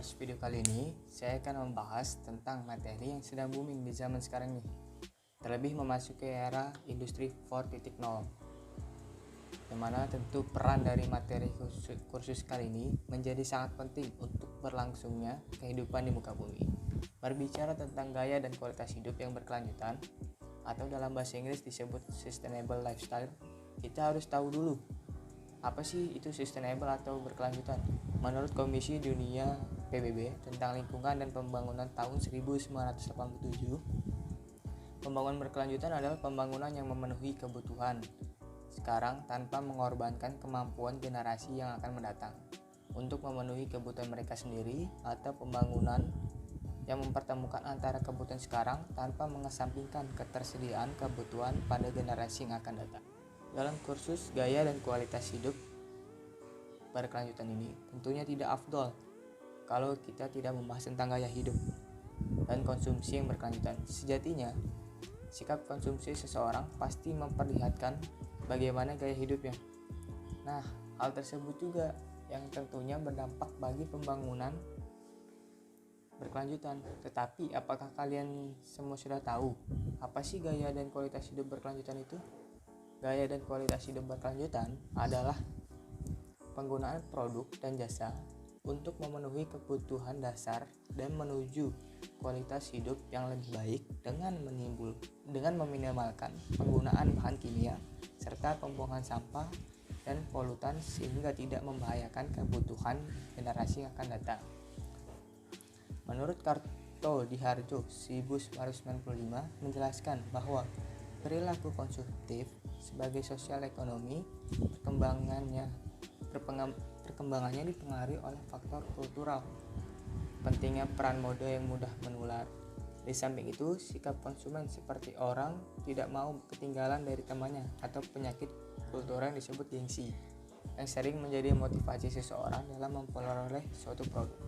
Scholars, video kali ini saya akan membahas tentang materi yang sedang booming di zaman sekarang ini, terlebih memasuki era industri 4.0, yang mana tentu peran dari materi kursus kali ini menjadi sangat penting untuk berlangsungnya kehidupan di muka bumi. Berbicara tentang gaya dan kualitas hidup yang berkelanjutan, atau dalam bahasa Inggris disebut sustainable lifestyle, kita harus tahu dulu apa sih itu sustainable atau berkelanjutan. Menurut Komisi Dunia PBB tentang Lingkungan dan Pembangunan tahun 1987, pembangunan berkelanjutan adalah pembangunan yang memenuhi kebutuhan sekarang tanpa mengorbankan kemampuan generasi yang akan mendatang untuk memenuhi kebutuhan mereka sendiri, atau pembangunan yang mempertemukan antara kebutuhan sekarang tanpa mengesampingkan ketersediaan kebutuhan pada generasi yang akan datang. Dalam kursus gaya dan kualitas hidup berkelanjutan ini tentunya tidak afdol kalau kita tidak membahas tentang gaya hidup dan konsumsi yang berkelanjutan. Sejatinya, sikap konsumsi seseorang pasti memperlihatkan bagaimana gaya hidupnya. Nah, hal tersebut juga yang tentunya berdampak bagi pembangunan berkelanjutan. Tetapi apakah kalian semua sudah tahu apa sih gaya dan kualitas hidup berkelanjutan itu? Gaya dan kualitas hidup berkelanjutan adalah penggunaan produk dan jasa untuk memenuhi kebutuhan dasar dan menuju kualitas hidup yang lebih baik dengan meminimalkan penggunaan bahan kimia serta pembuangan sampah dan polutan sehingga tidak membahayakan kebutuhan generasi yang akan datang. Menurut Kartodiharjo 1995 menjelaskan bahwa perilaku konsumtif sebagai sosial ekonomi perkembangannya dipengaruhi oleh faktor kultural. Pentingnya peran mode yang mudah menular. Di samping itu, sikap konsumen seperti orang tidak mau ketinggalan dari temannya atau penyakit kultural yang disebut gengsi, yang sering menjadi motivasi seseorang dalam memperoleh suatu produk.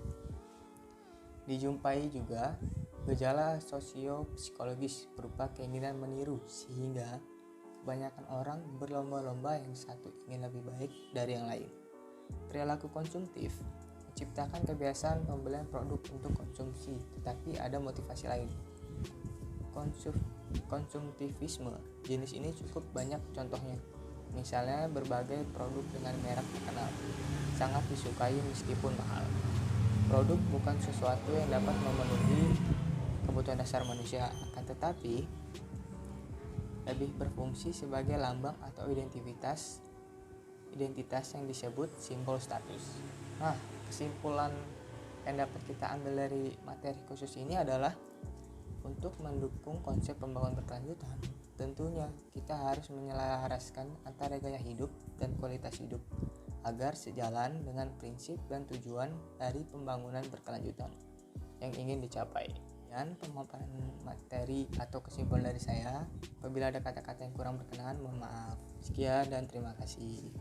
Dijumpai juga gejala sosio-psikologis berupa keinginan meniru, sehingga kebanyakan orang berlomba-lomba yang satu ingin lebih baik dari yang lain. Perilaku konsumtif menciptakan kebiasaan pembelian produk untuk konsumsi, tetapi ada motivasi lain. Konsumtivisme jenis ini cukup banyak contohnya. Misalnya berbagai produk dengan merek terkenal sangat disukai meskipun mahal. Produk bukan sesuatu yang dapat memenuhi kebutuhan dasar manusia, akan tetapi lebih berfungsi sebagai lambang atau identitas yang disebut simbol status. Nah, kesimpulan yang dapat kita ambil dari materi khusus ini adalah untuk mendukung konsep pembangunan berkelanjutan, tentunya kita harus menyelaraskan antara gaya hidup dan kualitas hidup agar sejalan dengan prinsip dan tujuan dari pembangunan berkelanjutan yang ingin dicapai. Dan pemaparan materi atau kesimpulan dari saya, apabila ada kata-kata yang kurang berkenan, mohon maaf. Sekian dan terima kasih.